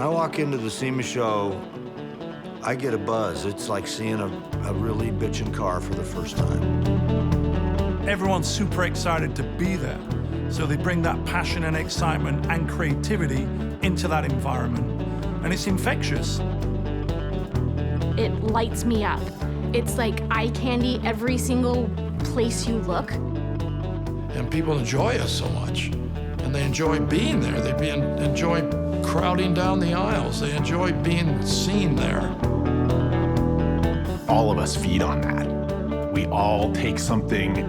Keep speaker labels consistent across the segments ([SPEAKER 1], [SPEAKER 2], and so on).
[SPEAKER 1] I walk into the SEMA Show, I get a buzz. It's like seeing a really bitchin' car for the first time.
[SPEAKER 2] Everyone's super excited to be there. So they bring that passion and excitement and creativity into that environment. And it's infectious.
[SPEAKER 3] It lights me up. It's like eye candy every single place you look.
[SPEAKER 4] And people enjoy us so much. And they enjoy being there. They enjoy crowding down the aisles. They enjoy being seen there.
[SPEAKER 5] All of us feed on that. We all take something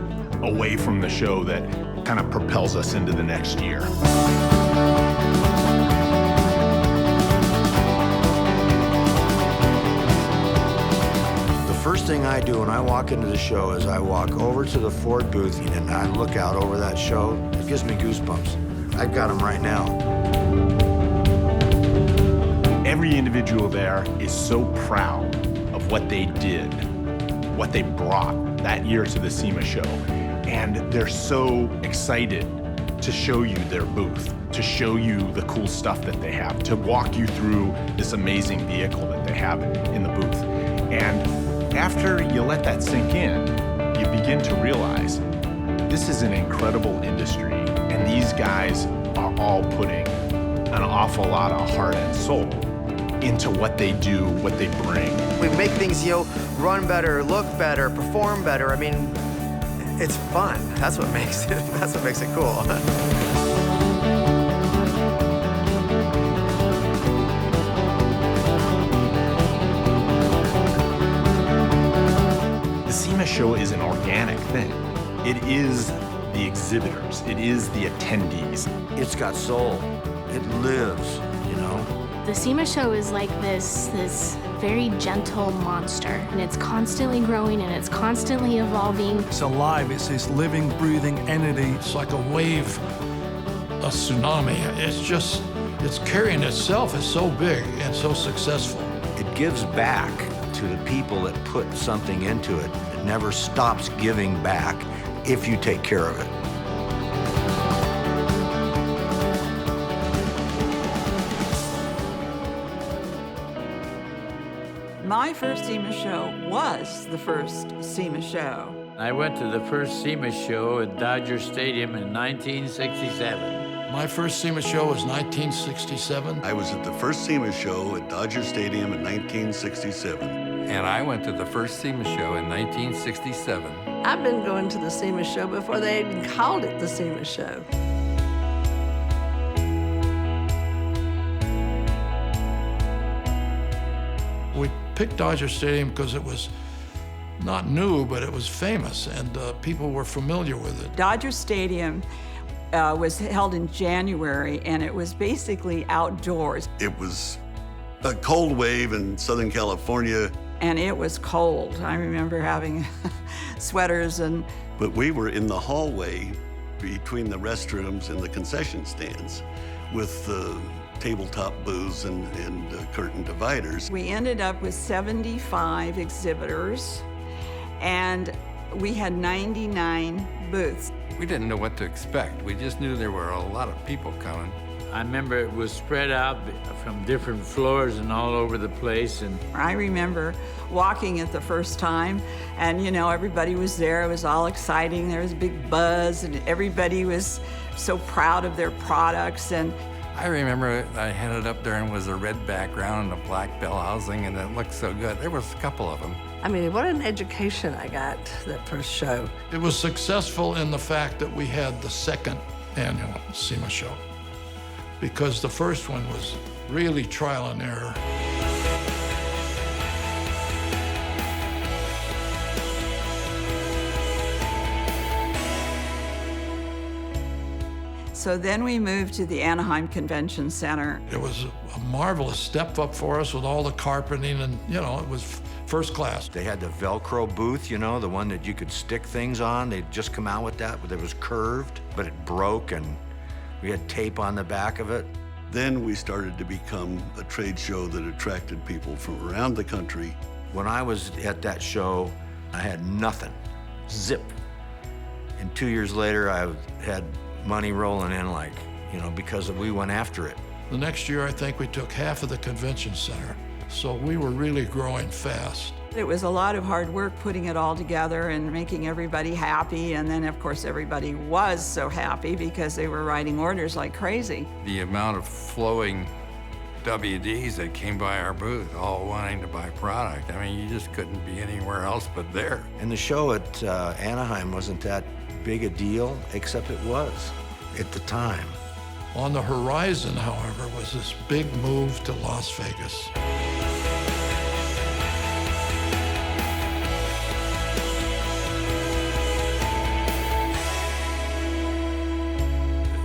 [SPEAKER 5] away from the show that kind of propels us into the next year.
[SPEAKER 1] The first thing I do when I walk into the show is I walk over to the Ford booth and I look out over that show. It gives me goosebumps. I've got them right now.
[SPEAKER 5] Every individual there is so proud of what they did, what they brought that year to the SEMA Show. And they're so excited to show you their booth, to show you the cool stuff that they have, to walk you through this amazing vehicle that they have in the booth. And after you let that sink in, you begin to realize this is an incredible industry, and these guys are all putting an awful lot of heart and soul into what they do, what they bring.
[SPEAKER 6] We make things, run better, look better, perform better. I mean, it's fun. That's what makes it cool.
[SPEAKER 5] The SEMA Show is an organic thing. It is the exhibitors. It is the attendees.
[SPEAKER 1] It's got soul. It lives,
[SPEAKER 3] The SEMA Show is like this very gentle monster, and it's constantly growing and it's constantly evolving.
[SPEAKER 2] It's alive. It's this living, breathing entity.
[SPEAKER 4] It's like a wave, a tsunami. It's carrying itself. It's so big and so successful.
[SPEAKER 1] It gives back to the people that put something into it. It never stops giving back if you take care of it.
[SPEAKER 7] My first SEMA Show was the first SEMA Show.
[SPEAKER 8] I went to the first SEMA Show at Dodger Stadium in 1967.
[SPEAKER 4] My first SEMA Show was 1967.
[SPEAKER 9] I was at the first SEMA Show at Dodger Stadium in 1967.
[SPEAKER 10] And I went to the first SEMA Show in 1967.
[SPEAKER 11] I've been going to the SEMA Show before they even called it the SEMA Show.
[SPEAKER 4] We picked Dodger Stadium because it was not new, but it was famous, and people were familiar with it.
[SPEAKER 7] Dodger Stadium was held in January, and it was basically outdoors.
[SPEAKER 9] It was a cold wave in Southern California.
[SPEAKER 7] And it was cold. I remember having sweaters and...
[SPEAKER 9] But we were in the hallway between the restrooms and the concession stands with the tabletop booths and curtain dividers.
[SPEAKER 7] We ended up with 75 exhibitors, and we had 99 booths.
[SPEAKER 10] We didn't know what to expect. We just knew there were a lot of people coming.
[SPEAKER 8] I remember it was spread out from different floors and all over the place. And
[SPEAKER 7] I remember walking it the first time, and everybody was there. It was all exciting. There was a big buzz, and everybody was so proud of their products. And
[SPEAKER 10] I remember I headed up there and was a red background and a black bell housing, and it looked so good. There was a couple of them.
[SPEAKER 11] I mean, what an education I got that first show.
[SPEAKER 4] It was successful in the fact that we had the second annual SEMA Show, because the first one was really trial and error.
[SPEAKER 7] so then we moved to the Anaheim Convention Center.
[SPEAKER 4] It was a marvelous step up for us with all the carpeting, and it was first class.
[SPEAKER 1] They had the Velcro booth, the one that you could stick things on. They'd just come out with that, but it was curved, but it broke, and we had tape on the back of it.
[SPEAKER 9] Then we started to become a trade show that attracted people from around the country.
[SPEAKER 1] When I was at that show, I had nothing, zip. And 2 years later, I had money rolling in because we went after it.
[SPEAKER 4] The next year, I think we took half of the convention center. So we were really growing fast.
[SPEAKER 7] It was a lot of hard work putting it all together and making everybody happy. And then, of course, everybody was so happy because they were writing orders like crazy.
[SPEAKER 10] The amount of flowing WDs that came by our booth, all wanting to buy product. I mean, you just couldn't be anywhere else but there.
[SPEAKER 1] And the show at Anaheim wasn't that big a deal, except it was at the time.
[SPEAKER 4] On the horizon, however, was this big move to Las Vegas.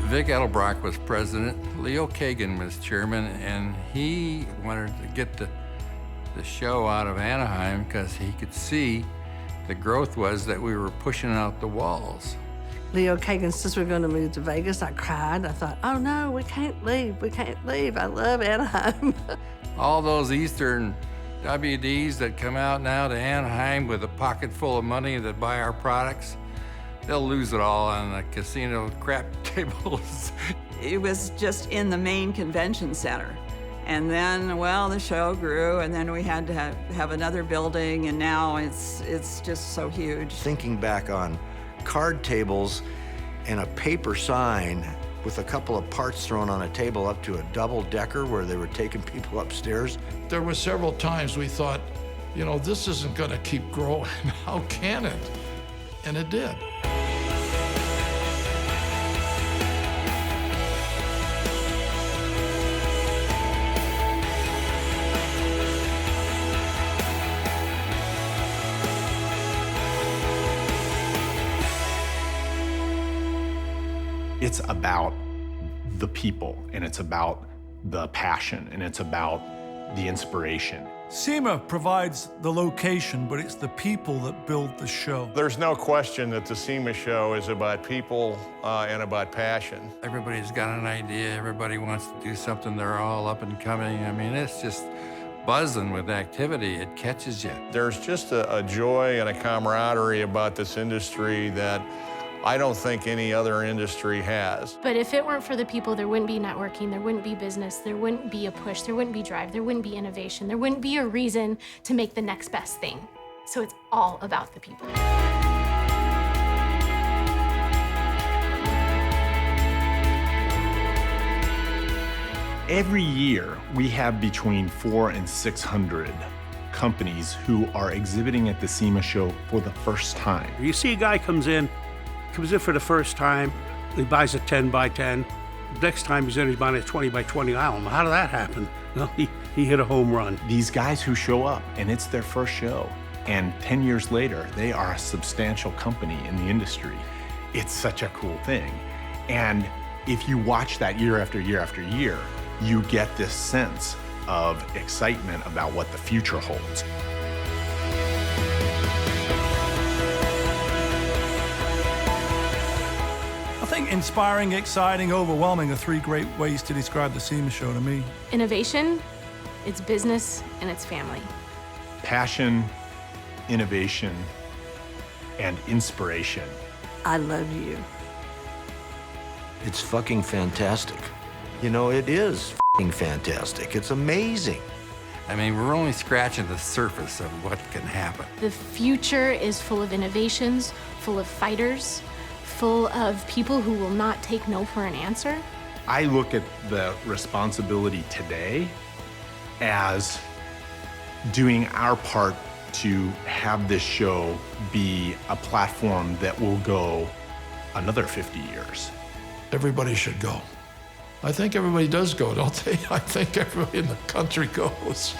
[SPEAKER 10] Vic Edelbrock was president, Leo Kagan was chairman, and he wanted to get the show out of Anaheim because he could see the growth was that we were pushing out the walls.
[SPEAKER 11] Leo Kagan says we're going to move to Vegas. I cried. I thought, oh no, we can't leave. We can't leave. I love Anaheim.
[SPEAKER 10] All those Eastern WDs that come out now to Anaheim with a pocket full of money that buy our products, they'll lose it all on the casino crap tables.
[SPEAKER 7] It was just in the main convention center. And then, well, the show grew, and then we had to have another building, and now it's just so huge.
[SPEAKER 1] Thinking back on card tables and a paper sign with a couple of parts thrown on a table up to a double-decker where they were taking people upstairs.
[SPEAKER 4] There were several times we thought, you know, this isn't going to keep growing. How can it? And it did.
[SPEAKER 5] It's about the people, and it's about the passion, and it's about the inspiration.
[SPEAKER 2] SEMA provides the location, but it's the people that build the show.
[SPEAKER 12] There's no question that the SEMA Show is about people and about passion.
[SPEAKER 10] Everybody's got an idea. Everybody wants to do something. They're all up and coming. I mean, it's just buzzing with activity. It catches you.
[SPEAKER 12] There's just a joy and a camaraderie about this industry that I don't think any other industry has.
[SPEAKER 3] But if it weren't for the people, there wouldn't be networking, there wouldn't be business, there wouldn't be a push, there wouldn't be drive, there wouldn't be innovation, there wouldn't be a reason to make the next best thing. So it's all about the people.
[SPEAKER 5] Every year, we have between 400 and 600 companies who are exhibiting at the SEMA Show for the first time.
[SPEAKER 13] You see a guy comes in for the first time, he buys a 10 by 10. Next time he's buying a 20 by 20 album. How did that happen? Well, he hit a home run.
[SPEAKER 5] These guys who show up and it's their first show, and 10 years later, they are a substantial company in the industry. It's such a cool thing. And if you watch that year after year after year, you get this sense of excitement about what the future holds.
[SPEAKER 2] I think inspiring, exciting, overwhelming are three great ways to describe the SEMA Show to me.
[SPEAKER 3] Innovation, it's business, and it's family.
[SPEAKER 5] Passion, innovation, and inspiration.
[SPEAKER 11] I love you.
[SPEAKER 1] It's fucking fantastic. You know, it is fucking fantastic. It's amazing.
[SPEAKER 10] I mean, we're only scratching the surface of what can happen.
[SPEAKER 3] The future is full of innovations, full of fighters, full of people who will not take no for an answer.
[SPEAKER 5] I look at the responsibility today as doing our part to have this show be a platform that will go another 50 years.
[SPEAKER 4] Everybody should go. I think everybody does go, don't they? I think everybody in the country goes.